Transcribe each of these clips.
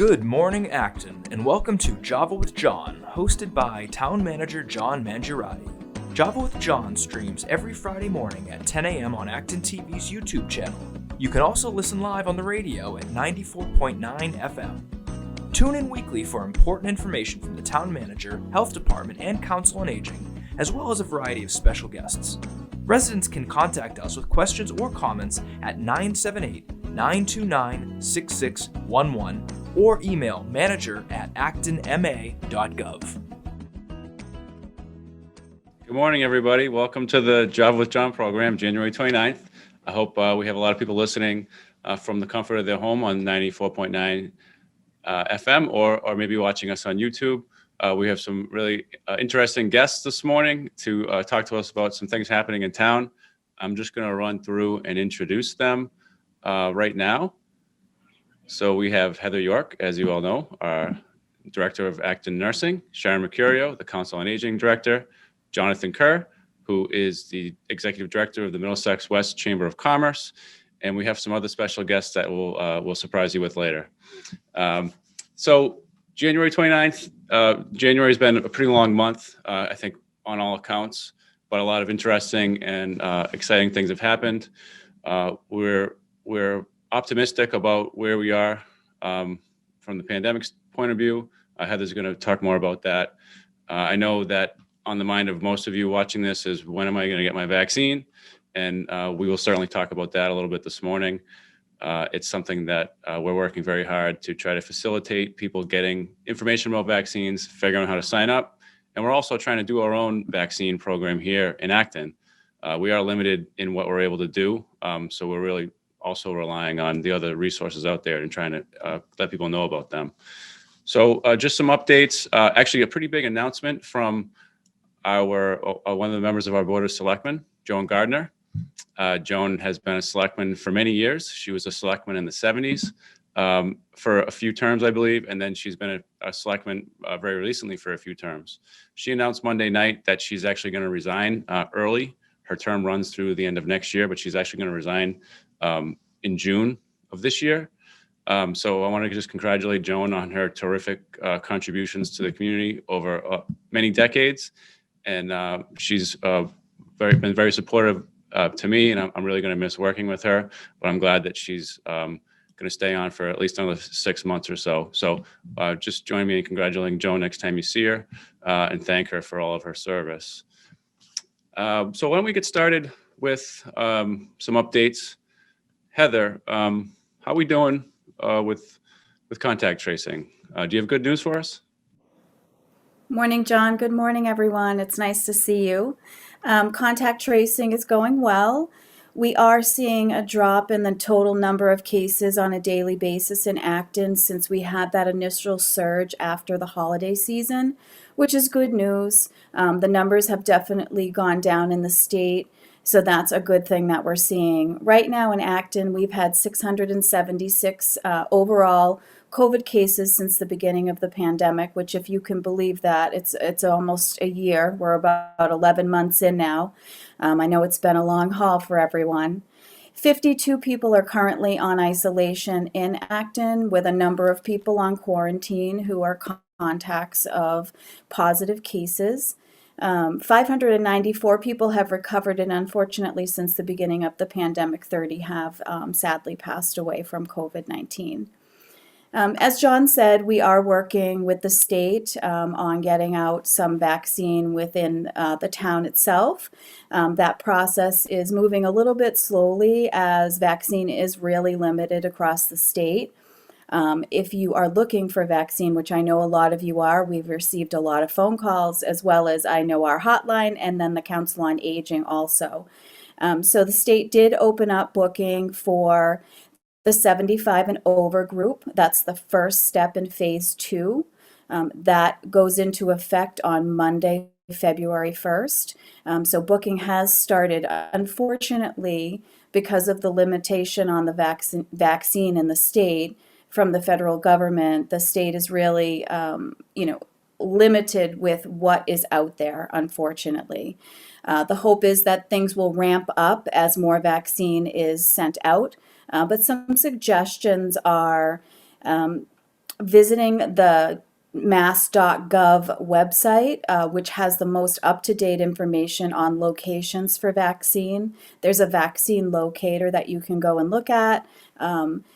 Good morning, Acton, and welcome to Java with John, hosted by Town Manager John Mangiaratti. Java with John streams every Friday morning at 10 a.m. on ActonTV's YouTube channel. You can also listen live on the radio at 94.9 FM. Tune in weekly for important information from the Town Manager, Health Department, and Council on Aging, as well as a variety of special guests. Residents can contact us with questions or comments at 978-929-6611 or email manager@actonma.gov. Good morning, everybody. Welcome to the Java with John program, January 29th. I hope we have a lot of people listening from the comfort of their home on 94.9 FM or maybe watching us on YouTube. We have some really interesting guests this morning to talk to us about some things happening in town. I'm just going to run through and introduce them right now. So we have Heather York, as you all know, our Director of Acton Nursing, Sharon Mercurio, the Council on Aging Director, Jonathan Kerr, who is the Executive Director of the Middlesex West Chamber of Commerce, and we have some other special guests that we'll surprise you with later. So January 29th, January has been a pretty long month, I think, on all accounts, but a lot of interesting and exciting things have happened. We're optimistic about where we are from the pandemic's point of view. Heather's going to talk more about that. I know that on the mind of most of you watching this is, when am I going to get my vaccine? And we will certainly talk about that a little bit this morning. It's something that we're working very hard to try to facilitate people getting information about vaccines, figuring out how to sign up. And we're also trying to do our own vaccine program here in Acton. We are limited in what we're able to do. So we're really also relying on the other resources out there and trying to let people know about them. So just some updates, actually a pretty big announcement from one of the members of our Board of Selectmen, Joan Gardner. Joan has been a selectman for many years. She was a selectman in the 70s for a few terms, I believe, and then she's been a selectman very recently for a few terms. She announced Monday night that she's actually going to resign early. Her term runs through the end of next year, but she's actually going to resign in June of this year. So I want to just congratulate Joan on her terrific contributions to the community over many decades. And she's been very supportive to me, and I'm really going to miss working with her, but I'm glad that she's going to stay on for at least another 6 months or so. So just join me in congratulating Joan next time you see her and thank her for all of her service. So why don't we get started with some updates. Heather, how are we doing with contact tracing? Do you have good news for us? Morning, John. Good morning, everyone. It's nice to see you. Contact tracing is going well. We are seeing a drop in the total number of cases on a daily basis in Acton since we had that initial surge after the holiday season, which is good news. The numbers have definitely gone down in the state, so that's a good thing that we're seeing. Right now in Acton, we've had 676 overall COVID cases since the beginning of the pandemic, which, if you can believe that, it's almost a year. We're about 11 months in now. I know it's been a long haul for everyone. 52 people are currently on isolation in Acton, with a number of people on quarantine who are contacts of positive cases. 594 people have recovered, and unfortunately, since the beginning of the pandemic, 30 have sadly passed away from COVID-19. As John said, we are working with the state on getting out some vaccine within the town itself. That process is moving a little bit slowly as vaccine is really limited across the state. If you are looking for vaccine, which I know a lot of you are, we've received a lot of phone calls, as well as I know our hotline and then the Council on Aging also. So the state did open up booking for the 75 and over group. That's the first step in phase 2. That goes into effect on Monday, February 1st. So booking has started. Unfortunately, because of the limitation on the vaccine in the state from the federal government, the state is really, limited with what is out there, unfortunately. The hope is that things will ramp up as more vaccine is sent out. But some suggestions are visiting the mass.gov website, which has the most up-to-date information on locations for vaccine. There's a vaccine locator that you can go and look at.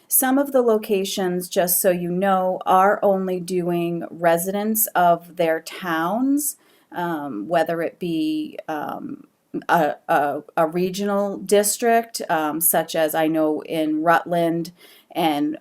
Some of the locations, just so you know, are only doing residents of their towns, whether it be a regional district, such as I know in Rutland and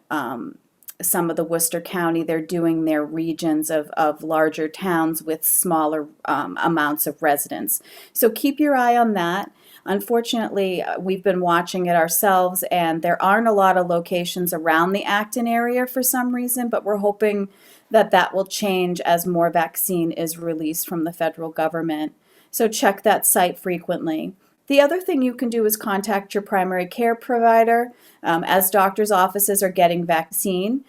some of the Worcester County, they're doing their regions of larger towns with smaller amounts of residents. So keep your eye on that. Unfortunately, we've been watching it ourselves, and there aren't a lot of locations around the Acton area for some reason, but we're hoping that that will change as more vaccine is released from the federal government. So check that site frequently. The other thing you can do is contact your primary care provider. As doctors' offices are getting vaccine,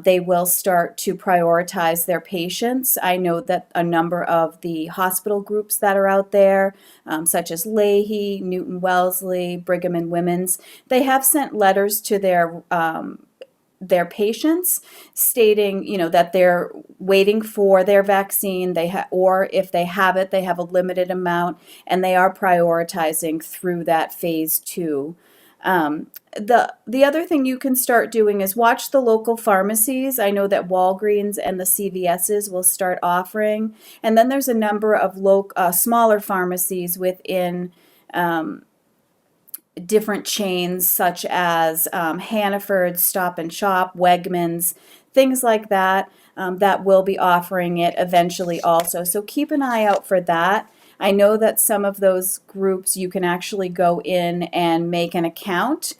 they will start to prioritize their patients. I know that a number of the hospital groups that are out there, such as Leahy, Newton Wellesley, Brigham and Women's, they have sent letters to their patients stating, that they're waiting for their vaccine, or if they have it, they have a limited amount, and they are prioritizing through that phase 2. The other thing you can start doing is watch the local pharmacies. I know that Walgreens and the CVS's will start offering, and then there's a number of smaller pharmacies within different chains such as Hannaford, Stop and Shop, Wegmans, things like that, that will be offering it eventually also. So keep an eye out for that. I know that some of those groups you can actually go in and make an account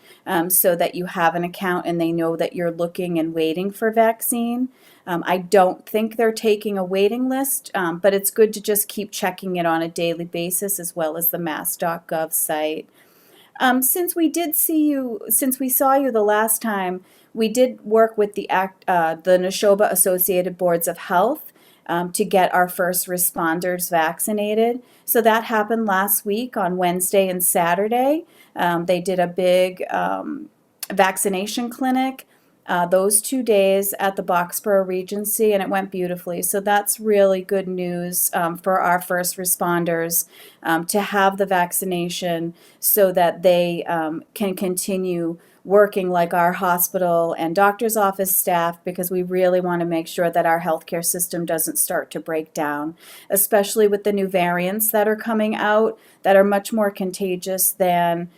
so that you have an account and they know that you're looking and waiting for vaccine. I don't think they're taking a waiting list, but it's good to just keep checking it on a daily basis, as well as the mass.gov site. Since we saw you the last time, we did work with the Neshoba Associated Boards of Health to get our first responders vaccinated. So that happened last week on Wednesday and Saturday. They did a big vaccination clinic those 2 days at the Boxborough Regency, and it went beautifully. So that's really good news for our first responders to have the vaccination so that they can continue working like our hospital and doctor's office staff, because we really want to make sure that our healthcare system doesn't start to break down, especially with the new variants that are coming out that are much more contagious than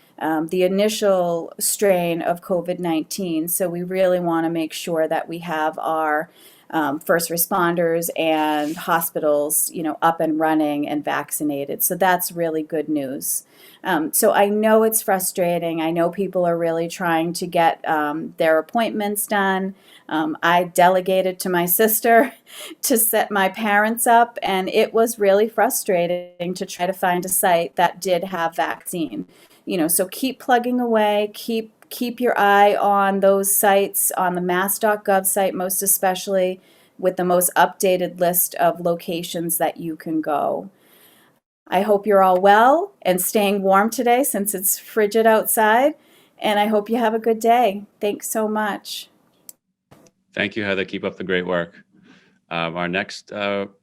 the initial strain of COVID-19. So we really want to make sure that we have our first responders and hospitals, up and running and vaccinated. So that's really good news. So I know it's frustrating. I know people are really trying to get their appointments done. I delegated to my sister to set my parents up, and it was really frustrating to try to find a site that did have vaccine. So keep plugging away, keep your eye on those sites, on the mass.gov site most especially, with the most updated list of locations that you can go. I hope you're all well and staying warm today since it's frigid outside, and I hope you have a good day. Thanks so much. Thank you, Heather. Keep up the great work. Our next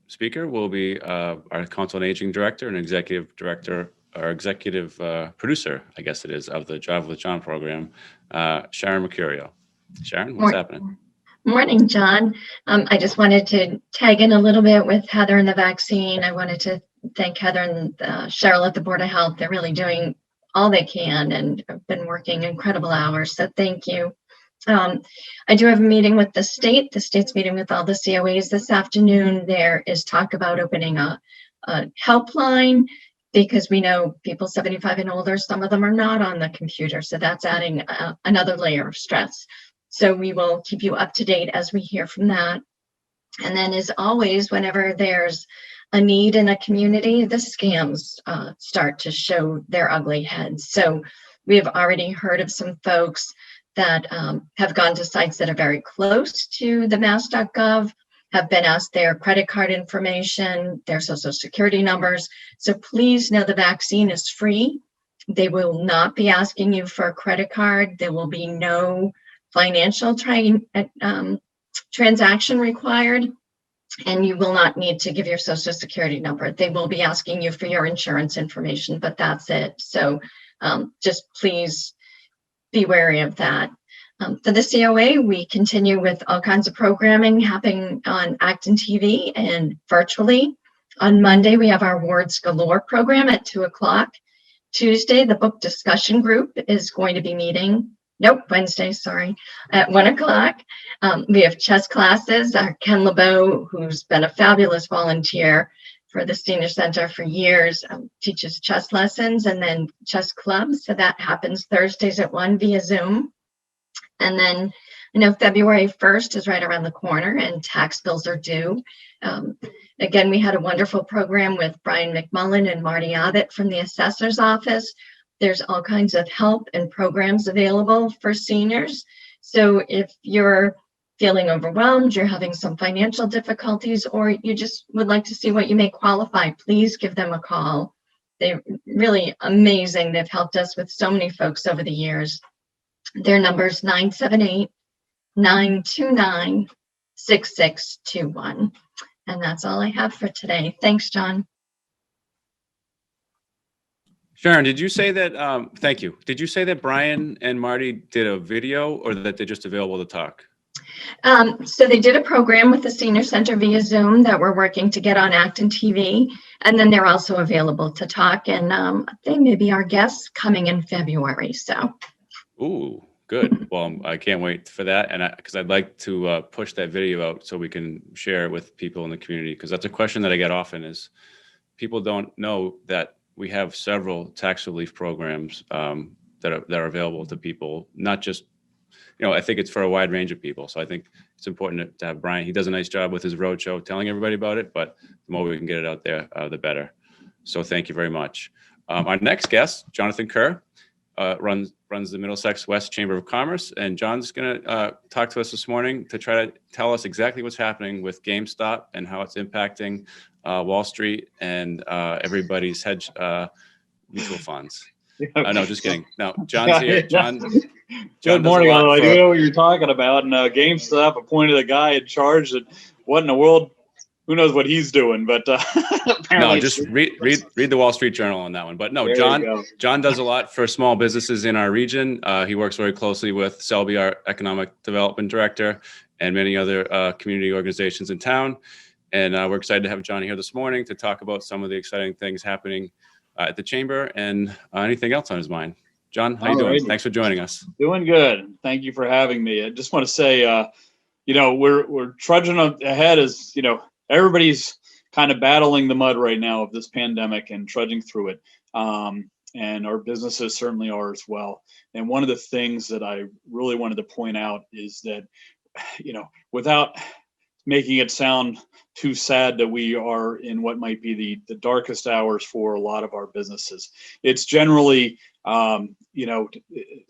speaker will be our Council on Aging Director and Executive Director, or Executive Producer, I guess it is, of the Job with John program, Sharon Mercurio. Sharon, what's happening? Morning, John. I just wanted to tag in a little bit with Heather and the vaccine. I wanted to thank Heather and Cheryl at the Board of Health. They're really doing all they can and have been working incredible hours. So thank you. I do have a meeting with the state. The state's meeting with all the COAs this afternoon. There is talk about opening a helpline, because we know people 75 and older, some of them are not on the computer. So that's adding another layer of stress. So we will keep you up to date as we hear from that. And then, as always, whenever there's a need in a community, the scams start to show their ugly heads. So we have already heard of some folks that have gone to sites that are very close to the mass.gov, have been asked their credit card information, their social security numbers. So please know the vaccine is free. They will not be asking you for a credit card. There will be no financial transaction required, and you will not need to give your social security number. They will be asking you for your insurance information, but that's it. So just please be wary of that. For the COA, we continue with all kinds of programming happening on ActonTV and virtually. On Monday, we have our Awards Galore program at 2:00. Tuesday, the book discussion group is going to be meeting. Wednesday, sorry, at 1:00. We have chess classes. Ken LeBeau, who's been a fabulous volunteer for the Senior Center for years, teaches chess lessons and then chess clubs. So that happens Thursdays at 1 via Zoom. And then I know February 1st is right around the corner and tax bills are due. Again, we had a wonderful program with Brian McMullen and Marty Abbott from the assessor's office. There's all kinds of help and programs available for seniors. So if you're feeling overwhelmed, you're having some financial difficulties, or you just would like to see what you may qualify, please give them a call. They're really amazing. They've helped us with so many folks over the years. Their number is 978-929-6621. And that's all I have for today. Thanks, John. Sharon, did you say that, thank you. Did you say that Brian and Marty did a video, or that they're just available to talk? So they did a program with the Senior Center via Zoom that we're working to get on ActonTV. And then they're also available to talk. And they may be our guests coming in February. So. Ooh, good. Well, I can't wait for that. And because I'd like to push that video out so we can share it with people in the community. Because that's a question that I get often, is people don't know that we have several tax relief programs that are available to people, not just, I think it's for a wide range of people. So I think it's important to have Brian. He does a nice job with his roadshow telling everybody about it, but the more we can get it out there, the better. So thank you very much. Our next guest, Jonathan Kerr, runs the Middlesex West Chamber of Commerce. And John's going to talk to us this morning to try to tell us exactly what's happening with GameStop and how it's impacting Wall Street and everybody's hedge mutual funds. No, just kidding. No, John's here. John Good morning. Although I do know what you're talking about, and GameStop appointed a guy in charge that, what in the world? Who knows what he's doing? But no, just read the Wall Street Journal on that one. But no, John does a lot for small businesses in our region. He works very closely with Selby, our economic development director, and many other community organizations in town. And we're excited to have John here this morning to talk about some of the exciting things happening at the chamber and anything else on his mind. John, how you doing? Thanks for joining us. Doing good. Thank you for having me. I just want to say, we're trudging ahead as, everybody's kind of battling the mud right now of this pandemic and trudging through it. And our businesses certainly are as well. And one of the things that I really wanted to point out is that, without making it sound too sad, that we are in what might be the darkest hours for a lot of our businesses. It's generally,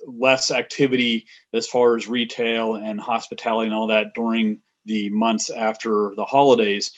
less activity as far as retail and hospitality and all that during the months after the holidays.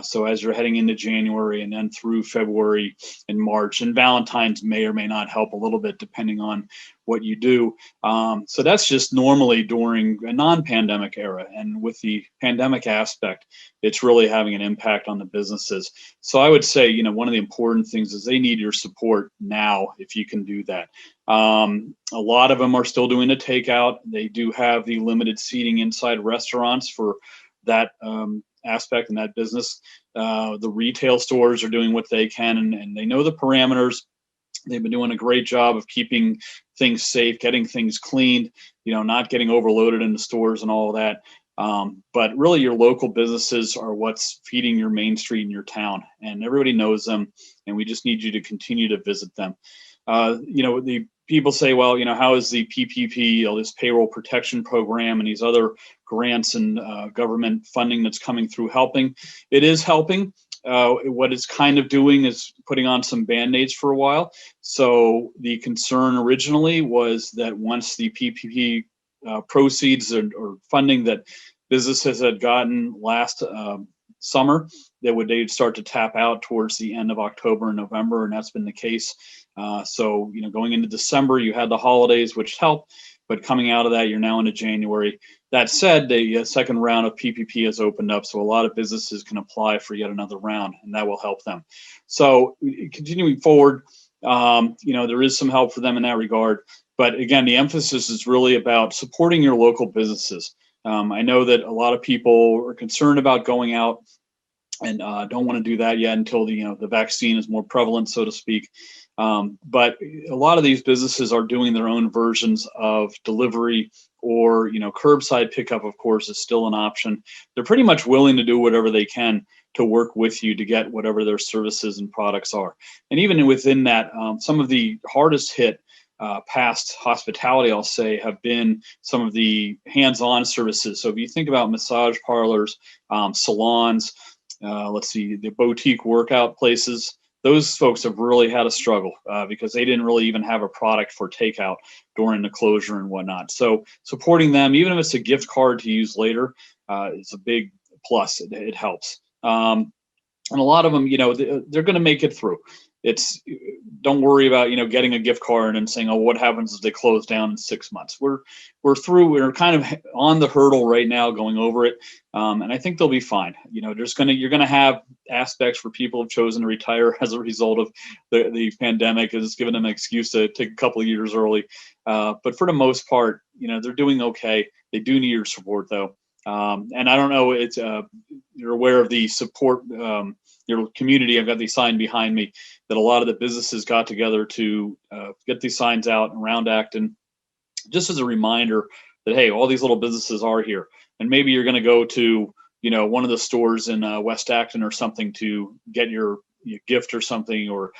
So as you're heading into January and then through February and March, and Valentine's may or may not help a little bit depending on what you do. So that's just normally during a non-pandemic era. And with the pandemic aspect, it's really having an impact on the businesses. So I would say, one of the important things is they need your support now if you can do that. A lot of them are still doing the takeout. They do have the limited seating inside restaurants for that aspect and that business. The retail stores are doing what they can, and they know the parameters. They've been doing a great job of keeping things safe, getting things cleaned, not getting overloaded in the stores and all of that. But really your local businesses are what's feeding your main street in your town, and everybody knows them, and we just need you to continue to visit them. The people say, well, how is the PPP, this payroll protection program and these other grants and government funding that's coming through helping? It is helping. What it's kind of doing is putting on some Band-Aids for a while. So the concern originally was that once the PPP proceeds or funding that businesses had gotten last summer, they'd start to tap out towards the end of October and November, and that's been the case. So going into December, you had the holidays, which helped. but coming out of that, you're now into January. That said, the second round of PPP has opened up, so a lot of businesses can apply for yet another round, and that will help them. So continuing forward, there is some help for them in that regard. But again, the emphasis is really about supporting your local businesses. I know that a lot of people are concerned about going out and don't want to do that yet until the vaccine is more prevalent, so to speak. But a lot of these businesses are doing their own versions of delivery, or curbside pickup, of course, is still an option. They're pretty much willing to do whatever they can to work with you to get whatever their services and products are. And even within that, some of the hardest hit past hospitality, I'll say, have been some of the hands-on services. So if you think about massage parlors, salons, the boutique workout places, those folks have really had a struggle because they didn't really even have a product for takeout during the closure and whatnot. So supporting them, even if it's a gift card to use later, is a big plus. It helps. And a lot of them, they're going to make it through. Don't worry about getting a gift card and saying, oh, what happens if they close down in 6 months? We're through. We're kind of on the hurdle right now, going over it, and I think they'll be fine. You're gonna have aspects where people have chosen to retire as a result of the pandemic. It's given them an excuse to take a couple of years early, but for the most part, they're doing okay. They do need your support though, and I don't know. You're aware of the support. Your community, I've got these signs behind me that a lot of the businesses got together to get these signs out around Acton, just as a reminder that, hey, all these little businesses are here. And maybe you're going to go to, one of the stores in West Acton or something to get your gift or something, or,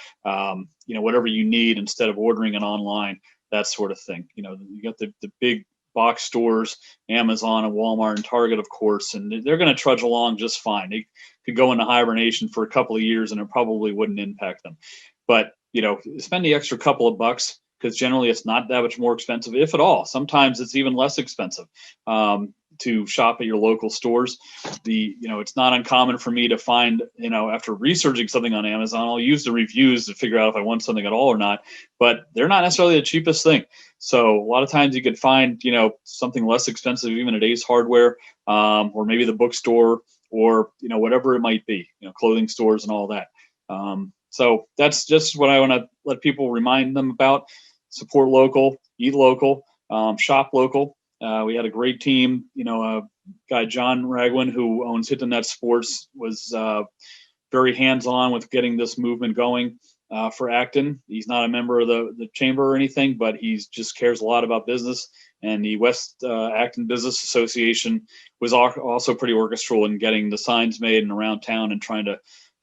whatever you need instead of ordering it online, that sort of thing. You got the big box stores, Amazon and Walmart and Target, of course, and they're going to trudge along just fine. They could go into hibernation for a couple of years and it probably wouldn't impact them. But, spend the extra couple of bucks, because generally it's not that much more expensive, if at all. Sometimes it's even less expensive to shop at your local stores. It's not uncommon for me to find, after researching something on Amazon, I'll use the reviews to figure out if I want something at all or not, but they're not necessarily the cheapest thing. So a lot of times you could find, something less expensive, even at Ace Hardware, or maybe the bookstore, or, whatever it might be, clothing stores and all that. So that's just what I want to let people remind them about. Support local, eat local, shop local. We had a great team. Guy John Ragwin, who owns Hit the Net Sports, was very hands-on with getting this movement going for Acton. He's not a member of the chamber or anything, but he just cares a lot about business. And the West Acton Business Association was also pretty orchestral in getting the signs made and around town and trying to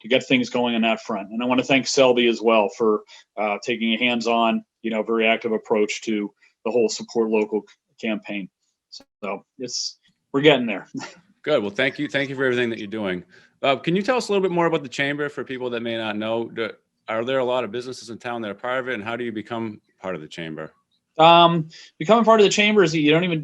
get things going on that front. And I want to thank Selby as well for taking a hands-on, very active approach to the whole support local campaign. So we're getting there. Good. Well, thank you. Thank you for everything that you're doing. Can you tell us a little bit more about the chamber for people that may not know? Are there a lot of businesses in town that are part of it, and how do you become part of the chamber? Becoming part of the chamber is you don't even,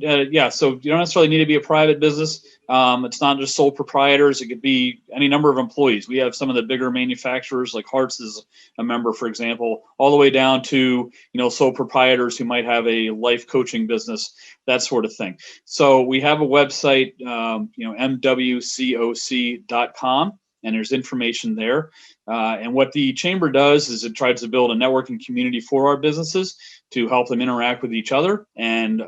so you don't necessarily need to be a private business. It's not just sole proprietors. It could be any number of employees. We have some of the bigger manufacturers, like Hartz is a member, for example, all the way down to, sole proprietors who might have a life coaching business, that sort of thing. So we have a website, mwcoc.com. And there's information there. And what the chamber does is it tries to build a networking community for our businesses to help them interact with each other and,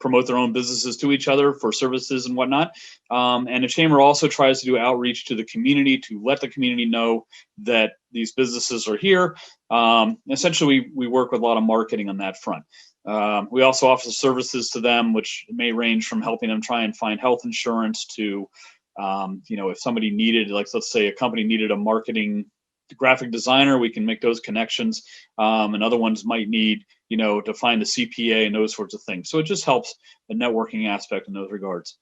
promote their own businesses to each other for services and whatnot. And the chamber also tries to do outreach to the community to let the community know that these businesses are here. Essentially, we work with a lot of marketing on that front. We also offer services to them, which may range from helping them try and find health insurance to if somebody needed, like, let's say a company needed a marketing graphic designer, we can make those connections. And other ones might need, to find the CPA and those sorts of things. So it just helps the networking aspect in those regards.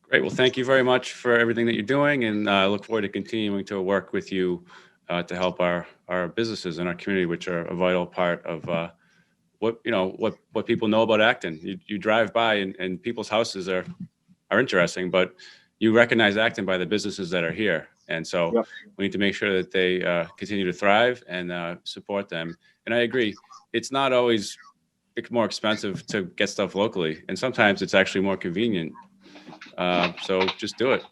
Great. Well, thank you very much for everything that you're doing. And I look forward to continuing to work with you to help our businesses and our community, which are a vital part of what people know about Acton. You drive by and people's houses are interesting, but you recognize Acton by the businesses that are here. And so Yep. We need to make sure that they continue to thrive and support them. And I agree. It's not always more expensive to get stuff locally, and sometimes it's actually more convenient. So just do it.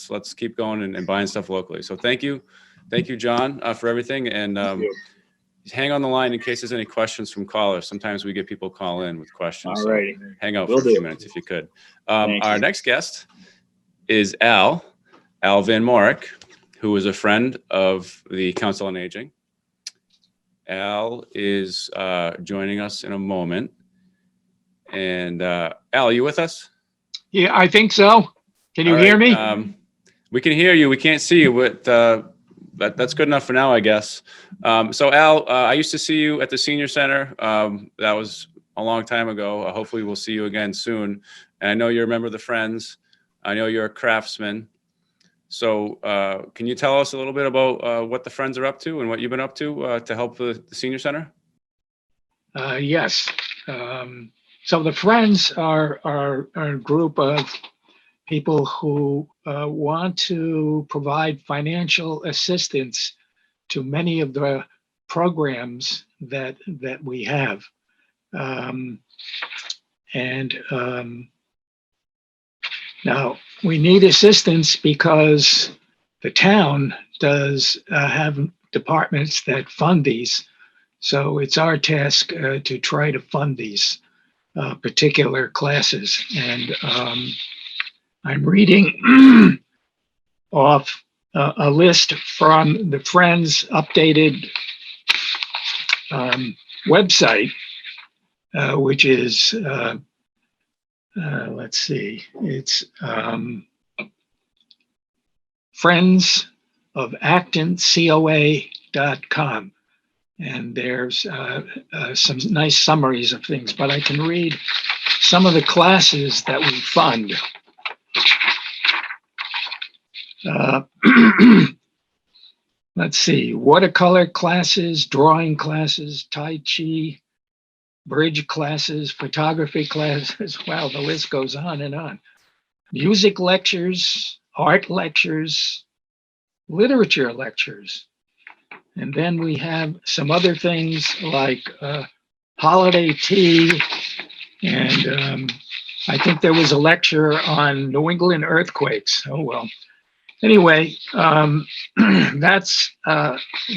Let's keep going and buying stuff locally. So thank you, John, for everything, and hang on the line in case there's any questions from callers. Sometimes we get people call in with questions. All righty. So hang out Will for a few do. minutes if you could. Thank Our you. next guest is Al Van Mourik, who is a friend of the Council on Aging. Al is joining us in a moment. And Al, are you with us? Yeah, I think so. Can you All hear right, me? We can hear you. We can't see you, but that's good enough for now, I guess. So Al, I used to see you at the senior center. That was a long time ago. Hopefully we'll see you again soon. And I know you're a member of the Friends. I know you're a craftsman. So can you tell us a little bit about what the Friends are up to and what you've been up to help the senior center? Yes. So the Friends are a group of people who want to provide financial assistance to many of the programs that we have. Now we need assistance because the town does have departments that fund these. So it's our task to try to fund these particular classes. And I'm reading off a list from the Friends updated website, which is, let's see, it's Friends of ActonCoa.com. And there's some nice summaries of things, but I can read some of the classes that we fund. Let's see, watercolor classes, drawing classes, Tai Chi, bridge classes, photography classes. Wow, the list goes on and on. Music lectures, art lectures, literature lectures. And then we have some other things like holiday tea. And I think there was a lecture on New England earthquakes. Oh, well. Anyway, that's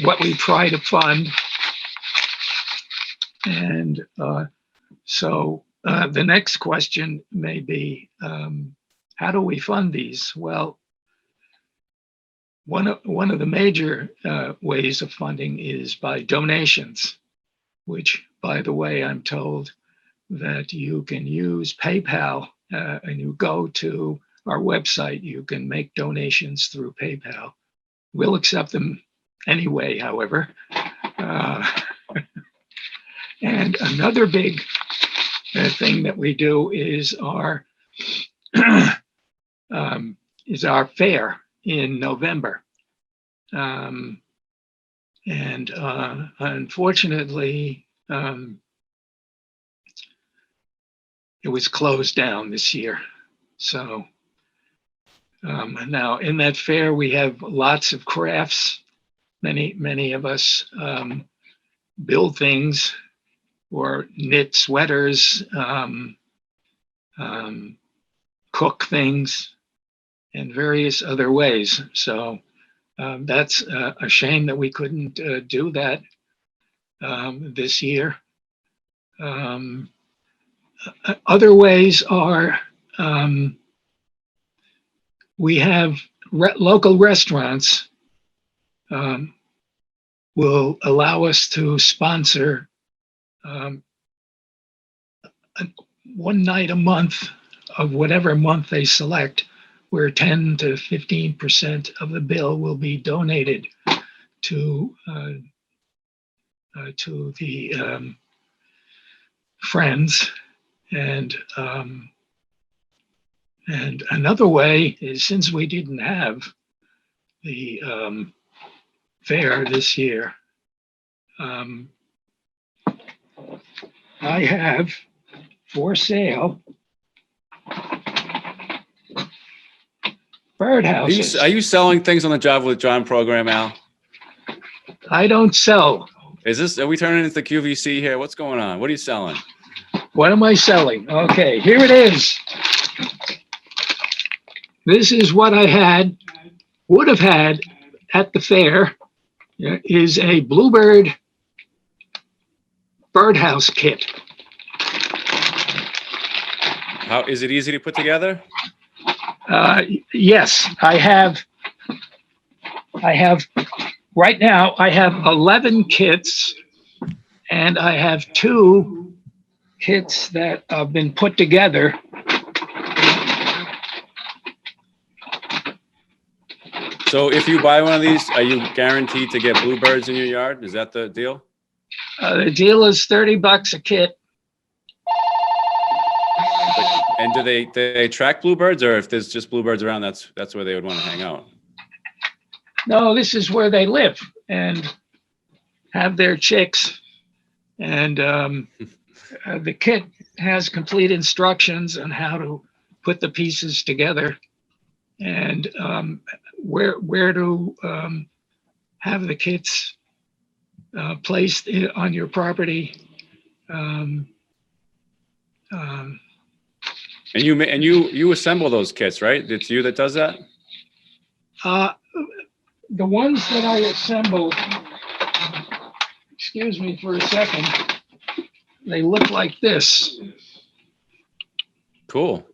what we try to fund. And so the next question may be, how do we fund these? Well, one of the major ways of funding is by donations, which, by the way, I'm told that you can use PayPal and you go to our website, you can make donations through PayPal. We'll accept them anyway, however. And another big thing that we do is our fair in November. And unfortunately, it was closed down this year. So now in that fair, we have lots of crafts. Many of us build things or knit sweaters, cook things, and various other ways. So that's a shame that we couldn't do that this year. Other ways are we have local restaurants will allow us to sponsor one night a month of whatever month they select, where 10 to 15% of the bill will be donated to the Friends. And another way is, since we didn't have the fair this year, I have for sale birdhouses. Are you selling things on the Job with John program, Al? I don't sell Are we turning into QVC here? What's going on? What are you selling? What am I selling? Okay, here it is. This is what I would have had at the fair. Is a bluebird birdhouse kit. How is it easy to put together? Yes, I have right now, I have 11 kits, and I have 2 kits that have been put together. So if you buy one of these, are you guaranteed to get bluebirds in your yard? Is that the deal? The deal is $30 a kit. And do they track bluebirds, or if there's just bluebirds around, that's where they would want to hang out? No, this is where they live and have their chicks. And the kit has complete instructions on how to put the pieces together and where to have the kits placed on your property. And you assemble those kits, right? It's you that does that? The ones that I assemble, excuse me for a second, they look like this. Cool.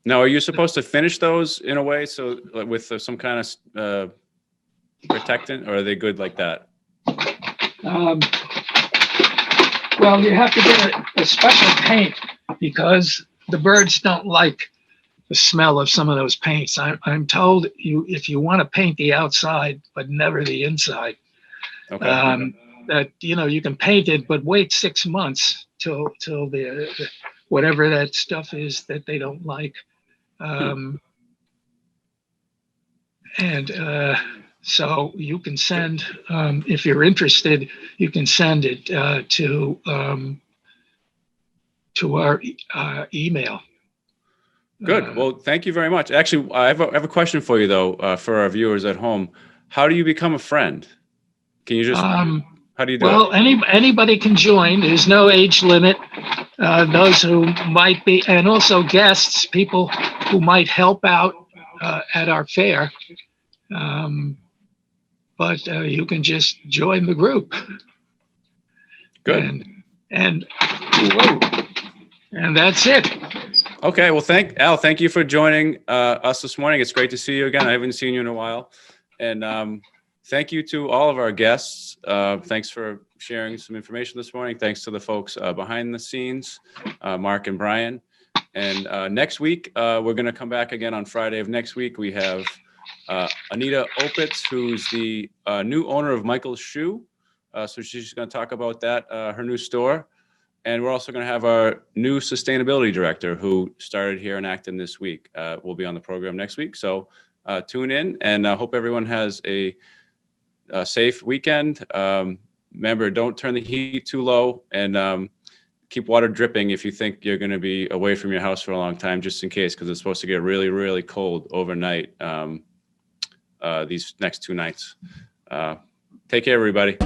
Now, are you supposed to finish those in a way, so like with some kind of protectant, or are they good like that? Well, you have to get a special paint because the birds don't like the smell of some of those paints. I'm told if you want to paint the outside but never the inside, Okay. that you can paint it, but wait 6 months till the whatever that stuff is that they don't like. So you can send, if you're interested, you can send it to our email. Good. Well, thank you very much. Actually, I have a question for you though, for our viewers at home. How do you become a friend? Can you just? How do you do Well, it? anybody can join. There's no age limit. Those who might be, and also guests, people who might help out at our fair. But you can just join the group. Good. And that's it. Okay. Well, thank you for joining us this morning. It's great to see you again. I haven't seen you in a while. And thank you to all of our guests. Thanks for sharing some information this morning. Thanks to the folks behind the scenes, Mark and Brian. And next week, we're going to come back again on Friday of next week. We have Anita Opitz, who's the new owner of Michael's Shoe. So she's going to talk about that, her new store. And we're also going to have our new sustainability director who started here in Acton this week. Will be on the program next week. So tune in, and I hope everyone has a safe weekend. Remember, don't turn the heat too low, and keep water dripping if you think you're going to be away from your house for a long time, just in case, because it's supposed to get really, really cold overnight these next 2 nights. Take care, everybody.